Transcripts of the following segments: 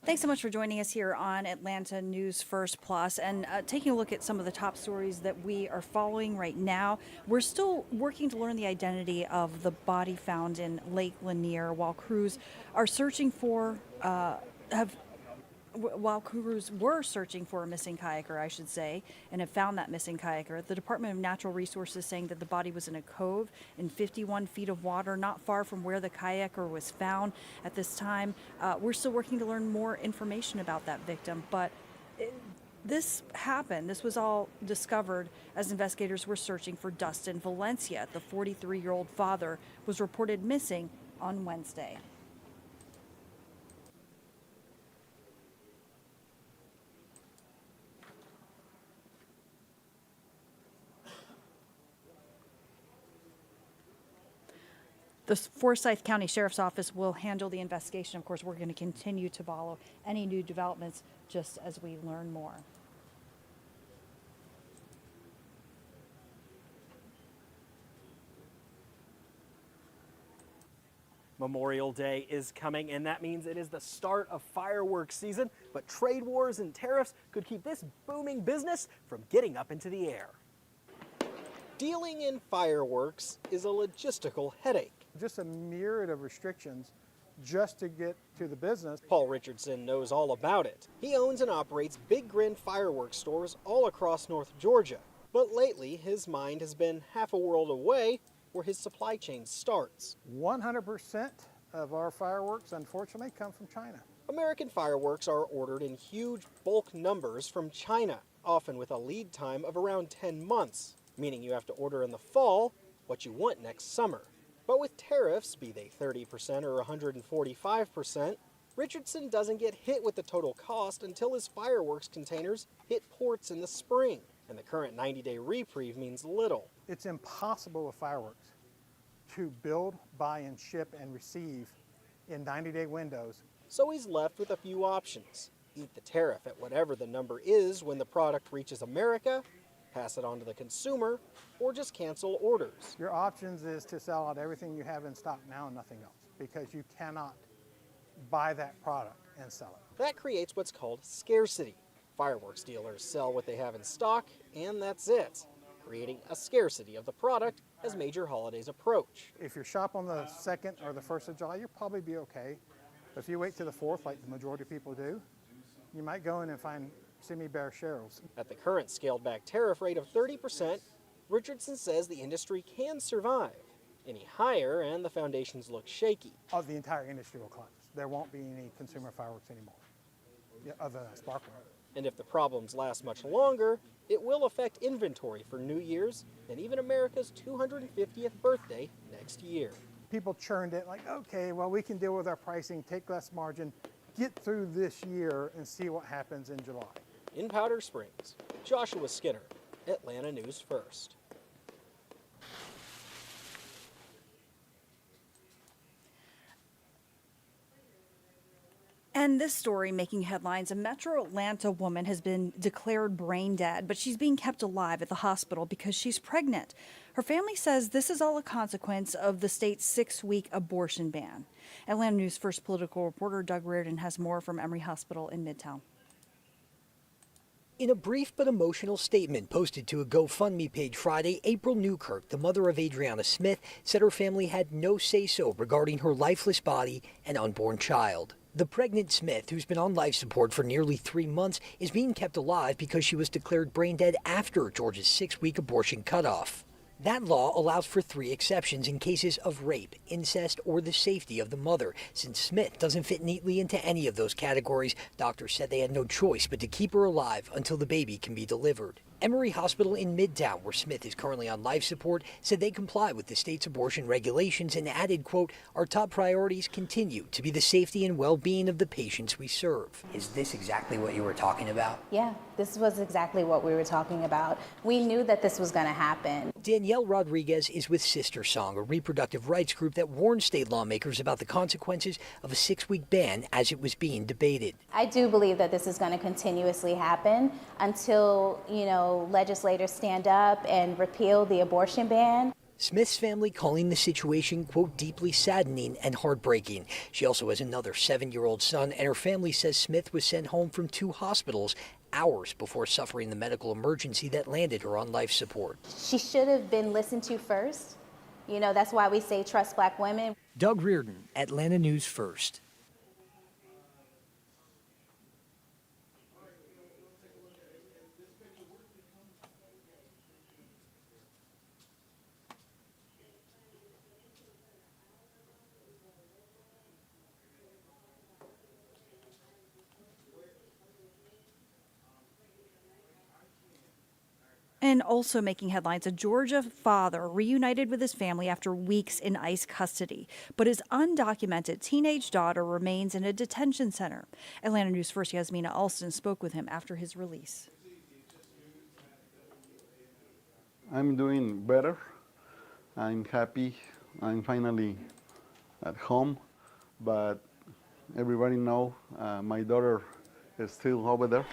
Thanks so much for joining us here on Atlanta News First Plus and taking a look at some of the top stories that we are following right now. We're still working to learn the identity of the body found in Lake Lanier while crews are searching for while crews were searching for a missing kayaker, I should say, and have found that missing kayaker. The Department of Natural Resources saying that the body was in a cove in 51 feet of water, not far from where the kayaker was found at this time. We're still working to learn more information about that victim, but this happened. This was all discovered as investigators were searching for Dustin Valencia. The 43-year-old father was reported missing on Wednesday. The Forsyth County Sheriff's Office will handle the investigation. Of course, we're going to continue to follow any new developments just as we learn more. Memorial Day is coming, and that means it is the start of fireworks season, but trade wars and tariffs could keep this booming business from getting up into the air. Dealing in fireworks is a logistical headache. Just a myriad of restrictions just to get to the business. Paul Richardson knows all about it. He owns and operates Big Grin fireworks stores all across North Georgia. But lately, his mind has been half a world away where his supply chain starts. 100% of our fireworks, unfortunately, come from China. American fireworks are ordered in huge bulk numbers from China, often with a lead time of around 10 months, meaning you have to order in the fall what you want next summer. But with tariffs, be they 30% or 145%, Richardson doesn't get hit with the total cost until his fireworks containers hit ports in the spring. And the current 90-day reprieve means little. It's impossible with fireworks to build, buy, and ship and receive in 90-day windows. So he's left with a few options. Eat the tariff at whatever the number is when the product reaches America, pass it on to the consumer, or just cancel orders. Your options is to sell out everything you have in stock now and nothing else, because you cannot buy that product and sell it. That creates what's called scarcity. Fireworks dealers sell what they have in stock, and that's it, creating a scarcity of the product as major holidays approach. If you shop on the 2nd or the 1st of July, you'll probably be okay. But if you wait to the 4th, like the majority of people do, you might go in and find semi-bare shelves. At the current scaled-back tariff rate of 30%, Richardson says the industry can survive. Any higher, and the foundations look shaky. The entire industry will collapse. There won't be any consumer fireworks anymore, other than sparkling. And if the problems last much longer, it will affect inventory for New Year's and even America's 250th birthday next year. People churned it like, okay, well, we can deal with our pricing, take less margin, get through this year and see what happens in July. In Powder Springs, Joshua Skinner, Atlanta News First. And this story making headlines, a Metro Atlanta woman has been declared brain dead, but she's being kept alive at the hospital because she's pregnant. Her family says this is all a consequence of the state's 6-week abortion ban. Atlanta News First political reporter Doug Reardon has more from Emory Hospital in Midtown. In a brief but emotional statement posted to a GoFundMe page Friday, April Newkirk, the mother of Adriana Smith, said her family had no say-so regarding her lifeless body and unborn child. The pregnant Smith, who's been on life support for nearly 3 months, is being kept alive because she was declared brain dead after Georgia's 6-week abortion cutoff. That law allows for 3 exceptions in cases of rape, incest, or the safety of the mother. Since Smith doesn't fit neatly into any of those categories, doctors said they had no choice but to keep her alive until the baby can be delivered. Emory Hospital in Midtown, where Smith is currently on life support, said they comply with the state's abortion regulations and added, quote, "Our top priorities continue to be the safety and well-being of the patients we serve." Is this exactly what you were talking about? Yeah, this was exactly what we were talking about. We knew that this was going to happen. Danielle Rodriguez is with Sister Song, a reproductive rights group that warned state lawmakers about the consequences of a 6-week ban as it was being debated. I do believe that this is going to continuously happen until, legislators stand up and repeal the abortion ban. Smith's family calling the situation, quote, deeply saddening and heartbreaking. She also has another 7-year-old son, and her family says Smith was sent home from 2 hospitals hours before suffering the medical emergency that landed her on life support. She should have been listened to first. You know, that's why we say trust Black women. Doug Reardon, Atlanta News First. And also making headlines, a Georgia father reunited with his family after weeks in ICE custody, but his undocumented teenage daughter remains in a detention center. Atlanta News First Yasmina Alston spoke with him after his release. I'm doing better. I'm happy. I'm finally at home, but everybody know my daughter is still over there.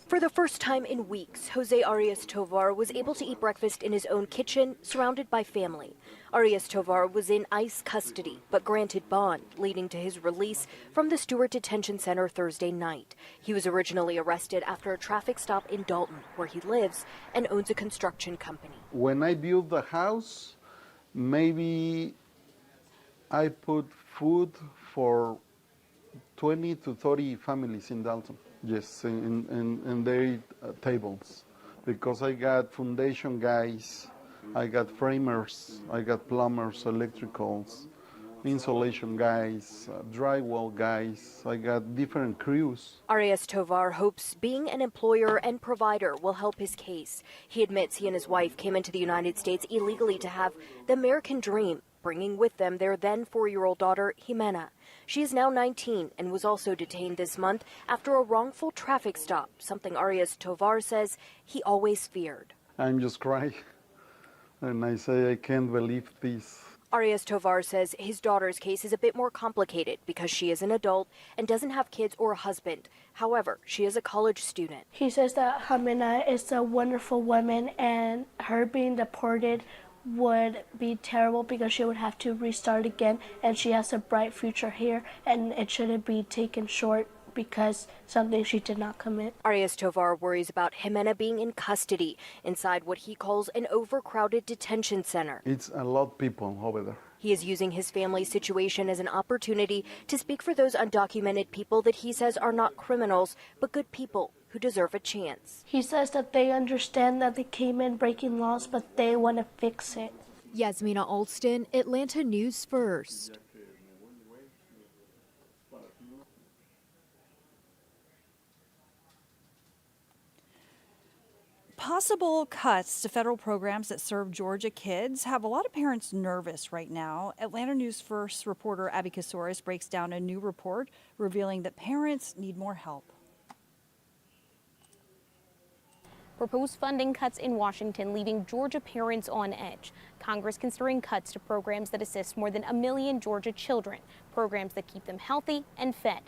For the first time in weeks, Jose Arias Tovar was able to eat breakfast in his own kitchen, surrounded by family. Arias Tovar was in ICE custody, but granted bond, leading to his release from the Stewart Detention Center Thursday night. He was originally arrested after a traffic stop in Dalton, where he lives and owns a construction company. When I built the house, maybe I put food for 20 to 30 families in Dalton, just in their tables, because I got foundation guys, I got framers, I got plumbers, electricals, insulation guys, drywall guys, I got different crews. Arias Tovar hopes being an employer and provider will help his case. He admits he and his wife came into the United States illegally to have the American dream, bringing with them their then 4-year-old daughter, Jimena. She is now 19 and was also detained this month after a wrongful traffic stop, something Arias Tovar says he always feared. I'm just crying, and I say I can't believe this. Arias Tovar says his daughter's case is a bit more complicated because she is an adult and doesn't have kids or a husband. However, she is a college student. He says that Jimena is a wonderful woman, and her being deported would be terrible because she would have to restart again, and she has a bright future here, and it shouldn't be taken short because something she did not commit. Arias Tovar worries about Jimena being in custody inside what he calls an overcrowded detention center. It's a lot of people over there. He is using his family's situation as an opportunity to speak for those undocumented people that he says are not criminals, but good people who deserve a chance. He says that they understand that they came in breaking laws, but they want to fix it. Yasmina Alston, Atlanta News First. Possible cuts to federal programs that serve Georgia kids have a lot of parents nervous right now. Atlanta News First reporter Abby Kasoris breaks down a new report revealing that parents need more help. Proposed funding cuts in Washington leaving Georgia parents on edge. Congress considering cuts to programs that assist more than 1 million Georgia children, programs that keep them healthy and fed.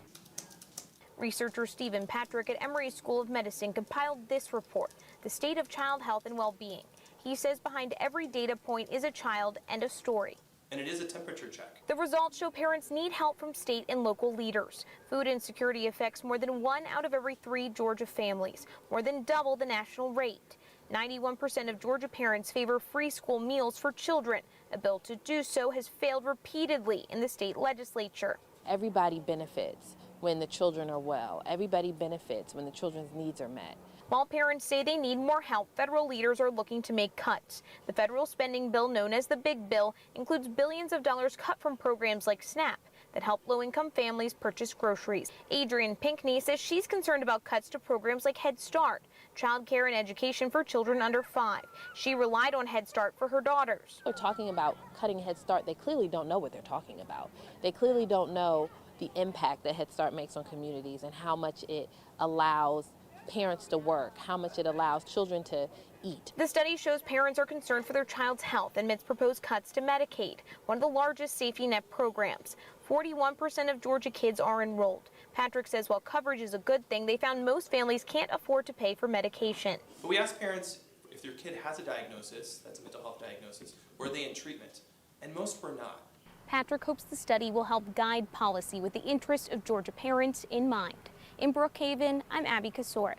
Researcher Stephen Patrick at Emory School of Medicine compiled this report, The State of Child Health and Well-Being. He says behind every data point is a child and a story. And it is a temperature check. The results show parents need help from state and local leaders. Food insecurity affects more than 1 out of every 3 Georgia families, more than double the national rate. 91% of Georgia parents favor free school meals for children. A bill to do so has failed repeatedly in the state legislature. Everybody benefits when the children are well. Everybody benefits when the children's needs are met. While parents say they need more help, federal leaders are looking to make cuts. The federal spending bill, known as the Big Bill, includes billions of dollars cut from programs like SNAP that help low-income families purchase groceries. Adrienne Pinkney says she's concerned about cuts to programs like Head Start, childcare and education for children under 5. She relied on Head Start for her daughters. They're talking about cutting Head Start. They clearly don't know what they're talking about. They clearly don't know the impact that Head Start makes on communities and how much it allows parents to work, how much it allows children to eat. The study shows parents are concerned for their child's health amidst proposed cuts to Medicaid, one of the largest safety net programs. 41% of Georgia kids are enrolled. Patrick says while coverage is a good thing, they found most families can't afford to pay for medication. But we asked parents if if your kid has a diagnosis, that's a mental health diagnosis, were they in treatment? And most were not. Patrick hopes the study will help guide policy with the interest of Georgia parents in mind. In Brookhaven, I'm Abby Kasor.